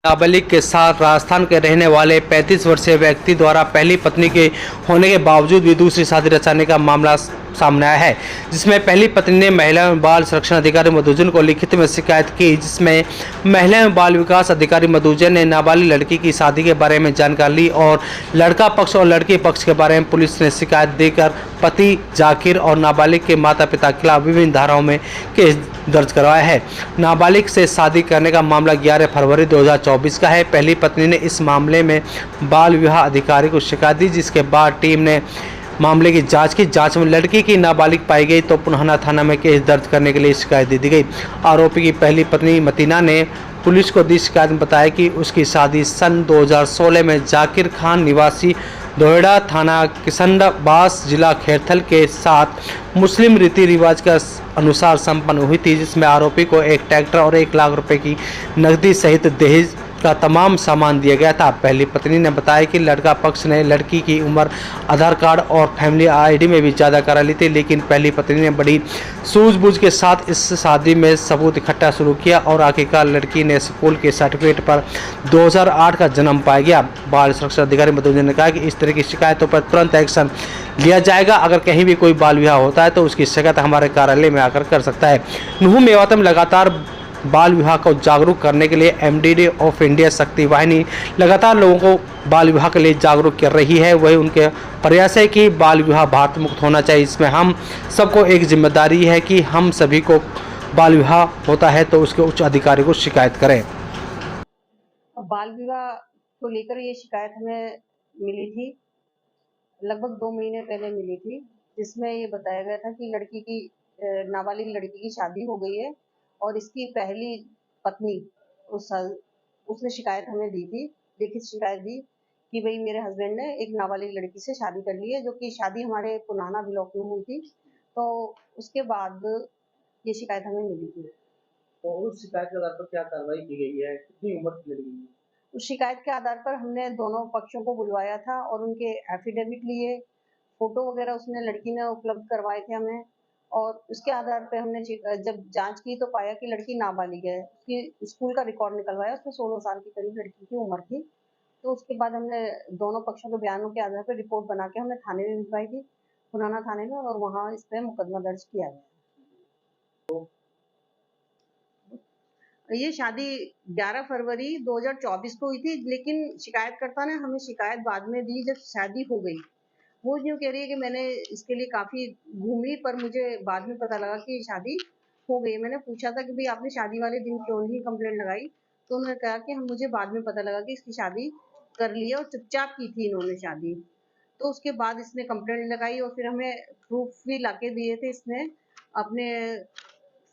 नाबालिग के साथ राजस्थान के रहने वाले 35 वर्षीय व्यक्ति द्वारा पहली पत्नी के होने के बावजूद भी दूसरी शादी रचाने का मामला सामने आया है, जिसमें पहली पत्नी ने महिला एवं बाल संरक्षण अधिकारी मधुजन को लिखित में शिकायत की, जिसमें महिला एवं बाल विकास अधिकारी मधुजन ने नाबालिग लड़की की शादी के बारे में जानकारी ली और लड़का पक्ष और लड़की पक्ष के बारे में पुलिस ने शिकायत देकर पति जाकिर और नाबालिग के माता पिता के खिलाफ विभिन्न धाराओं में केस दर्ज करवाया है। नाबालिग से शादी करने का मामला 11 फरवरी 2024 का है। पहली पत्नी ने इस मामले में बाल विवाह अधिकारी को शिकायत दी, जिसके बाद टीम ने मामले की जांच की। जांच में लड़की की नाबालिग पाई गई तो पुनः थाना में केस दर्ज करने के लिए शिकायत दे दी गई। आरोपी की पहली पत्नी मतीना ने पुलिस को दी शिकायत में बताया कि उसकी शादी सन 2016 में जाकिर खान निवासी दोहेड़ा थाना किशनबास जिला खैरथल के साथ मुस्लिम रीति रिवाज के अनुसार संपन्न हुई थी, जिसमें आरोपी को एक ट्रैक्टर और 1 लाख रुपए की नकदी सहित दहेज का तमाम सामान दिया गया था। पहली पत्नी ने बताया कि लड़का पक्ष ने लड़की की उम्र आधार कार्ड और फैमिली आईडी में भी ज़्यादा करा ली थी, लेकिन पहली पत्नी ने बड़ी सूझबूझ के साथ इस शादी में सबूत इकट्ठा शुरू किया और आखिरकार लड़की ने स्कूल के सर्टिफिकेट पर 2008 का जन्म पाया गया। बाल संरक्षण अधिकारी मधुजन ने कहा कि इस तरह की शिकायतों पर तुरंत एक्शन लिया जाएगा। अगर कहीं भी कोई बाल विवाह होता है तो उसकी शिकायत हमारे कार्यालय में आकर कर सकता है। नुहू मेवात में लगातार बाल विवाह को जागरूक करने के लिए एमडीडी ऑफ इंडिया शक्ति वाहिनी लगातार लोगों को बाल विवाह के लिए जागरूक कर रही है। वही उनके प्रयास है कि बाल विवाह भारत मुक्त होना चाहिए। इसमें हम सबको एक जिम्मेदारी है कि हम सभी को बाल विवाह होता है तो उसके उच्च अधिकारी को शिकायत करें। बाल विवाह को लेकर ये शिकायत हमें मिली थी, लगभग 2 महीने पहले मिली थी, जिसमें ये बताया गया था कि लड़की की नाबालिग लड़की की शादी हो गई है और इसकी पहली पत्नी उसने शिकायत हमें दी थी, लिखित शिकायत दी कि भाई मेरे हस्बैंड ने एक नाबालिग लड़की से शादी कर ली है, जो कि शादी हमारे पुनाना ब्लॉक में हुई थी। तो उसके बाद ये शिकायत हमें मिली थी। तो उस शिकायत के आधार पर क्या कार्रवाई की गई है? कितनी उम्र की लड़की है? उस शिकायत के आधार पर हमने दोनों पक्षों को बुलवाया था और उनके एफिडेविट लिए, फोटो वगैरह उसने लड़की ने उपलब्ध करवाए थे हमें, और उसके आधार पे हमने जब जांच की तो पाया कि लड़की नाबालिग है। उसकी स्कूल का रिकॉर्ड निकलवाया, उसमें 16 साल के करीब लड़की की उम्र थी। तो उसके बाद हमने दोनों पक्षों के बयानों के आधार पर रिपोर्ट बना के हमने थाने में भिजवाई थी, पुराना थाने में, और वहाँ इस पे मुकदमा दर्ज किया गया। ये शादी 11 फरवरी 2024 को हुई थी, लेकिन शिकायतकर्ता ने हमें शिकायत बाद में दी जब शादी हो गई। वो यूँ कह रही है कि मैंने इसके लिए काफ़ी घूमी, पर मुझे बाद में पता लगा कि शादी हो गई। मैंने पूछा था कि भाई आपने शादी वाले दिन क्यों नहीं कंप्लेंट लगाई? तो उन्होंने कहा कि हम मुझे बाद में पता लगा कि इसकी शादी कर ली है और चुपचाप की थी इन्होंने शादी। तो उसके बाद इसने कंप्लेंट लगाई और फिर हमें प्रूफ भी लाके दिए थे इसने, अपने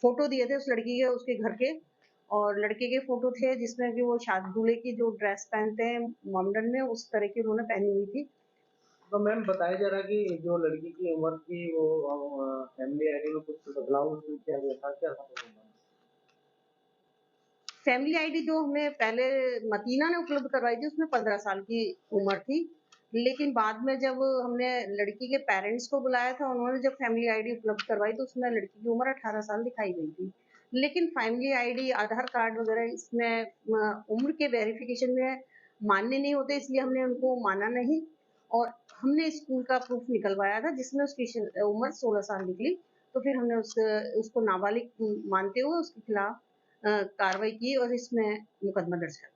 फ़ोटो दिए थे उस लड़की के, उसके घर के, और लड़के के फ़ोटो थे जिसमें कि वो दूल्हे की जो ड्रेस पहनते हैं मंडन में, उस तरह की उन्होंने पहनी हुई थी। तो मैम बताया जा रहा है कि जो लड़की की उम्र थी वो फैमिली आईडी में कुछ बदलाव उसमें किया गया था, क्या था? फैमिली आईडी जो हमें पहले मतीना ने उपलब्ध करवाई थी उसमें 15 साल की उम्र थी, लेकिन बाद में जब हमने लड़की के पेरेंट्स को बुलाया था, उन्होंने जब फैमिली आईडी उपलब्ध करवाई तो उसमें लड़की की उम्र 18 साल दिखाई गई थी। लेकिन फैमिली आईडी, आधार कार्ड वगैरह इसमें उम्र के वेरिफिकेशन में मान्य नहीं होते, इसलिए हमने उनको माना नहीं, और हमने स्कूल का प्रूफ निकलवाया था जिसमें उसकी उम्र 16 साल निकली। तो फिर हमने उसको नाबालिग मानते हुए उसके खिलाफ कार्रवाई की और इसमें मुकदमा दर्ज किया।